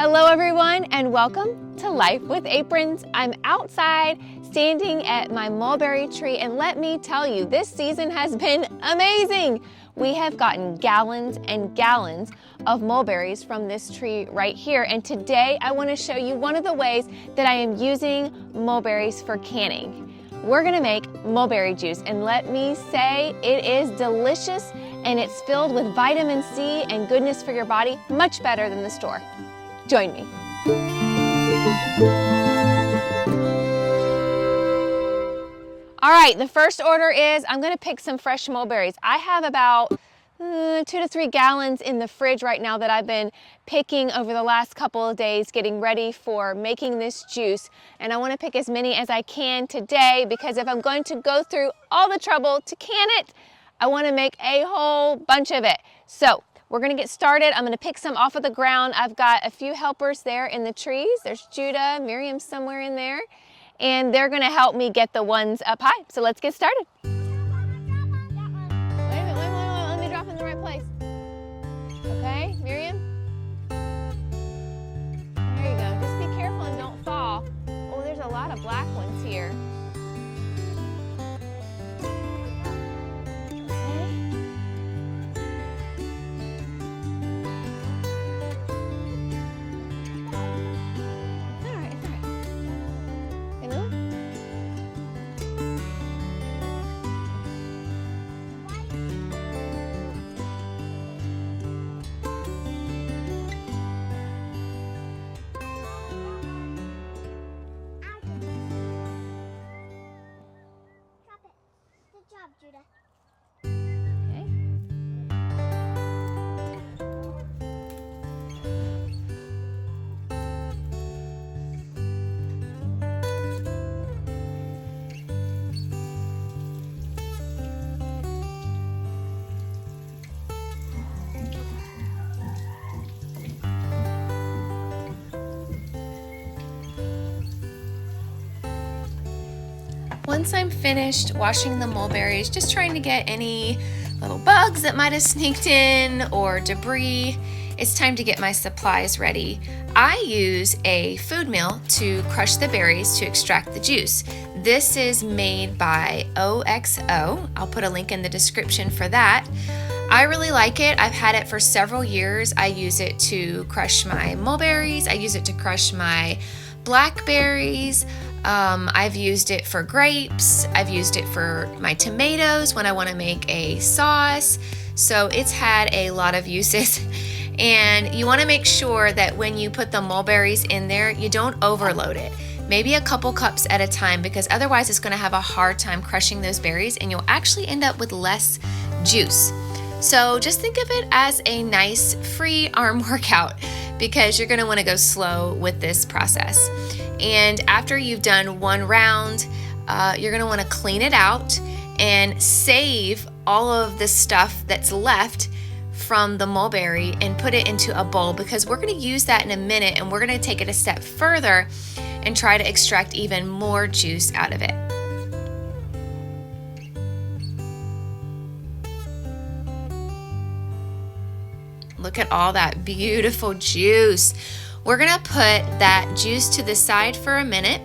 Hello everyone and welcome to Life with Aprons. I'm outside standing at my mulberry tree and let me tell you, this season has been amazing. We have gotten gallons and gallons of mulberries from this tree right here, and today I want to show you one of the ways that I am using mulberries for canning. We're gonna make mulberry juice, and let me say it is delicious and it's filled with vitamin C and goodness for your body, much better than the store. Join me. All right, the first order is I'm gonna pick some fresh mulberries. I have about 2 to 3 gallons in the fridge right now that I've been picking over the last couple of days, getting ready for making this juice. And I wanna pick as many as I can today because if I'm going to go through all the trouble to can it, I wanna make a whole bunch of it. So we're gonna get started. I'm gonna pick some off of the ground. I've got a few helpers there in the trees. There's Judah, Miriam's somewhere in there, and they're gonna help me get the ones up high. So let's get started. Wait a minute, let me drop in the right place. Okay, Miriam? There you go, just be careful and don't fall. Oh, there's a lot of black ones here. Judah. Okay. Once I'm finished washing the mulberries, just trying to get any little bugs that might have sneaked in or debris, it's time to get my supplies ready. I use a food mill to crush the berries to extract the juice. This is made by OXO. I'll put a link in the description for that. I really like it. I've had it for several years. I use it to crush my mulberries. I use it to crush my blackberries. I've used it for grapes. I've used it for my tomatoes when I want to make a sauce. So it's had a lot of uses. And you want to make sure that when you put the mulberries in there, you don't overload it. Maybe a couple cups at a time, because otherwise it's going to have a hard time crushing those berries and you'll actually end up with less juice. So just think of it as a nice free arm workout because you're going to want to go slow with this process. And after you've done one round, you're gonna wanna clean it out and save all of the stuff that's left from the mulberry and put it into a bowl, because we're gonna use that in a minute and we're gonna take it a step further and try to extract even more juice out of it. Look at all that beautiful juice. We're gonna put that juice to the side for a minute,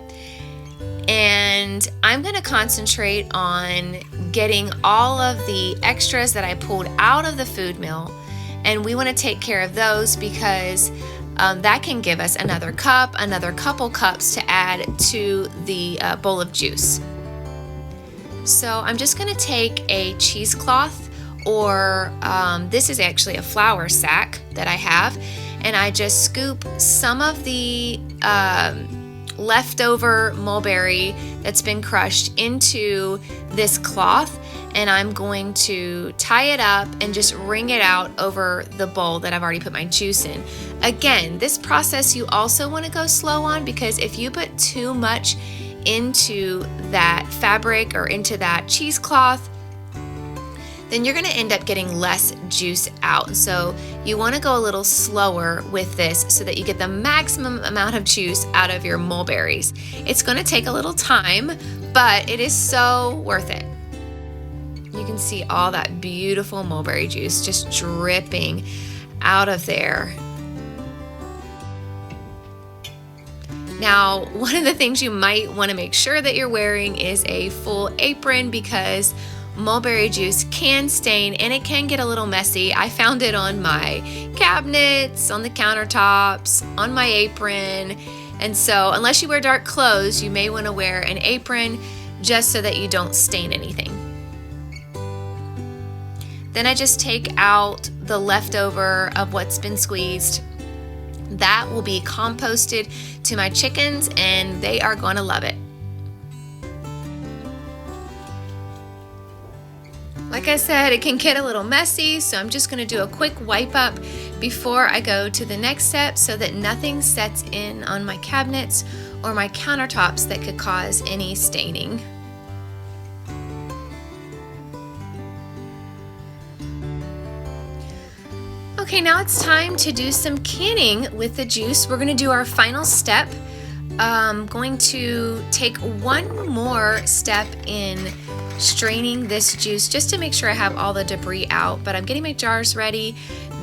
and I'm gonna concentrate on getting all of the extras that I pulled out of the food mill, and we wanna take care of those because that can give us another cup, another couple cups to add to the bowl of juice. So I'm just gonna take a cheesecloth, or this is actually a flour sack that I have, and I just scoop some of the leftover mulberry that's been crushed into this cloth, and I'm going to tie it up and just wring it out over the bowl that I've already put my juice in. Again, this process you also want to go slow on, because if you put too much into that fabric or into that cheesecloth, then you're gonna end up getting less juice out. So you wanna go a little slower with this so that you get the maximum amount of juice out of your mulberries. It's gonna take a little time, but it is so worth it. You can see all that beautiful mulberry juice just dripping out of there. Now, one of the things you might want to make sure that you're wearing is a full apron, because mulberry juice can stain and it can get a little messy. I found it on my cabinets, on the countertops, on my apron. And so unless you wear dark clothes, you may want to wear an apron just so that you don't stain anything. Then I just take out the leftover of what's been squeezed. That will be composted to my chickens and they are going to love it. Like I said, it can get a little messy, so I'm just going to do a quick wipe up before I go to the next step so that nothing sets in on my cabinets or my countertops that could cause any staining. Okay, now it's time to do some canning with the juice. We're going to do our final step. I'm going to take one more step in straining this juice just to make sure I have all the debris out, but I'm getting my jars ready.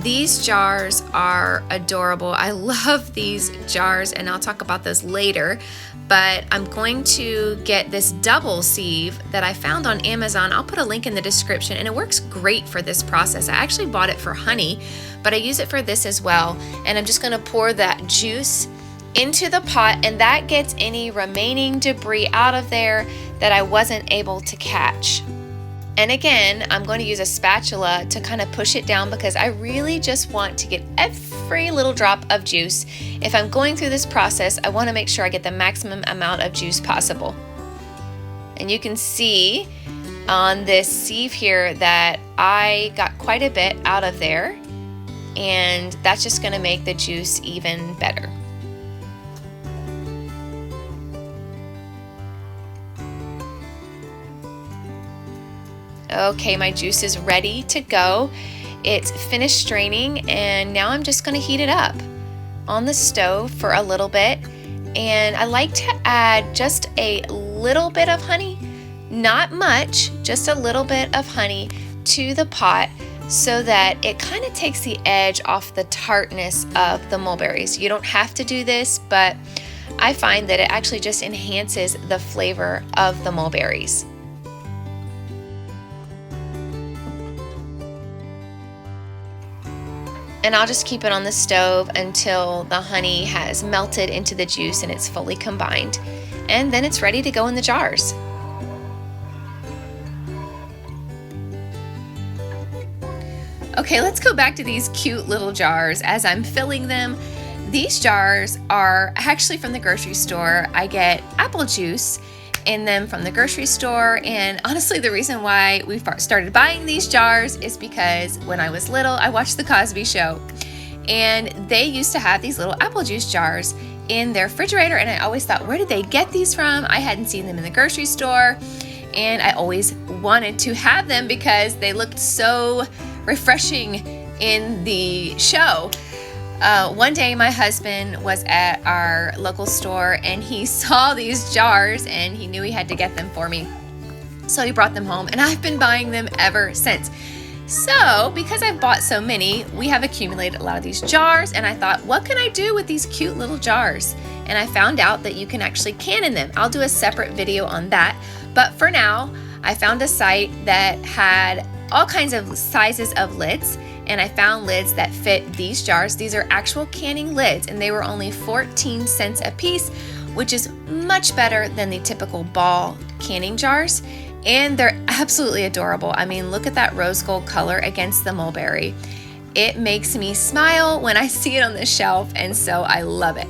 These jars are adorable. I love these jars, and I'll talk about those later, but I'm going to get this double sieve that I found on Amazon. I'll put a link in the description, and it works great for this process. I actually bought it for honey, but I use it for this as well, and I'm just going to pour that juice into the pot, and that gets any remaining debris out of there that I wasn't able to catch. And again, I'm going to use a spatula to kind of push it down because I really just want to get every little drop of juice. If I'm going through this process, I want to make sure I get the maximum amount of juice possible. And you can see on this sieve here that I got quite a bit out of there, and that's just going to make the juice even better. Okay, my juice is ready to go. It's finished straining, and now I'm just going to heat it up on the stove for a little bit. And I like to add just a little bit of honey, not much, just a little bit of honey to the pot so that it kind of takes the edge off the tartness of the mulberries. You don't have to do this, but I find that it actually just enhances the flavor of the mulberries. And I'll just keep it on the stove until the honey has melted into the juice and it's fully combined. And then it's ready to go in the jars. Okay, let's go back to these cute little jars as I'm filling them. These jars are actually from the grocery store. I get apple juice in them from the grocery store, and honestly the reason why we started buying these jars is because when I was little I watched the Cosby Show, and they used to have these little apple juice jars in their refrigerator, and I always thought, where did they get these from? I hadn't seen them in the grocery store, and I always wanted to have them because they looked so refreshing in the show. One day my husband was at our local store and he saw these jars and he knew he had to get them for me. So he brought them home and I've been buying them ever since. So because I've bought so many, we have accumulated a lot of these jars, and I thought, what can I do with these cute little jars? And I found out that you can actually can in them. I'll do a separate video on that. But for now, I found a site that had all kinds of sizes of lids, and I found lids that fit these jars. These are actual canning lids, and they were only 14 cents a piece, which is much better than the typical ball canning jars. And they're absolutely adorable. I mean, look at that rose gold color against the mulberry. It makes me smile when I see it on the shelf, and so I love it.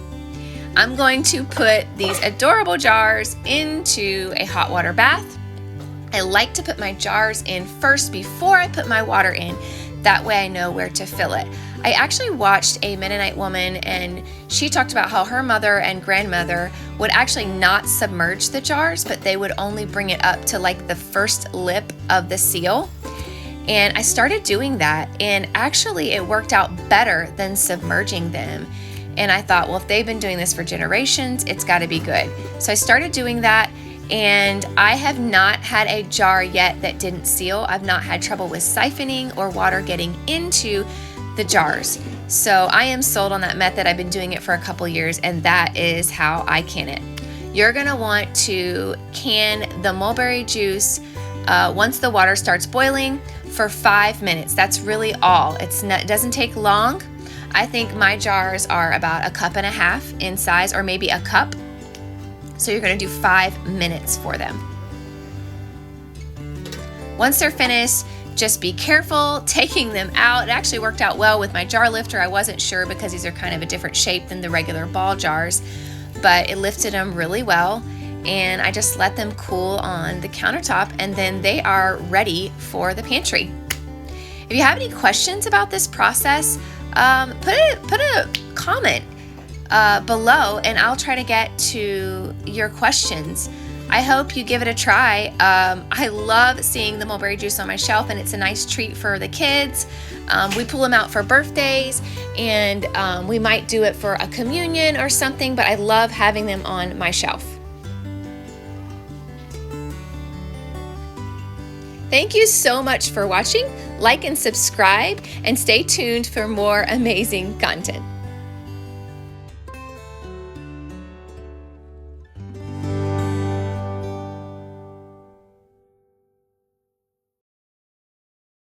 I'm going to put these adorable jars into a hot water bath. I like to put my jars in first before I put my water in. That way I know where to fill it. I actually watched a Mennonite woman, and she talked about how her mother and grandmother would actually not submerge the jars, but they would only bring it up to like the first lip of the seal. And I started doing that, and actually it worked out better than submerging them. And I thought, well, if they've been doing this for generations, it's got to be good. So I started doing that, and I have not had a jar yet that didn't seal. I've not had trouble with siphoning or water getting into the jars. So I am sold on that method. I've been doing it for a couple years, and that is how I can it. You're gonna want to can the mulberry juice once the water starts boiling for 5 minutes. That's really all. It doesn't take long. I think my jars are about 1.5 cups in size, or maybe a cup. So you're gonna do 5 minutes for them. Once they're finished, just be careful taking them out. It actually worked out well with my jar lifter. I wasn't sure because these are kind of a different shape than the regular ball jars, but it lifted them really well. And I just let them cool on the countertop, and then they are ready for the pantry. If you have any questions about this process, put a comment below, and I'll try to get to your questions. I hope you give it a try. I love seeing the mulberry juice on my shelf, and it's a nice treat for the kids. We pull them out for birthdays, and we might do it for a communion or something, but I love having them on my shelf. Thank you so much for watching. Like and subscribe, and stay tuned for more amazing content.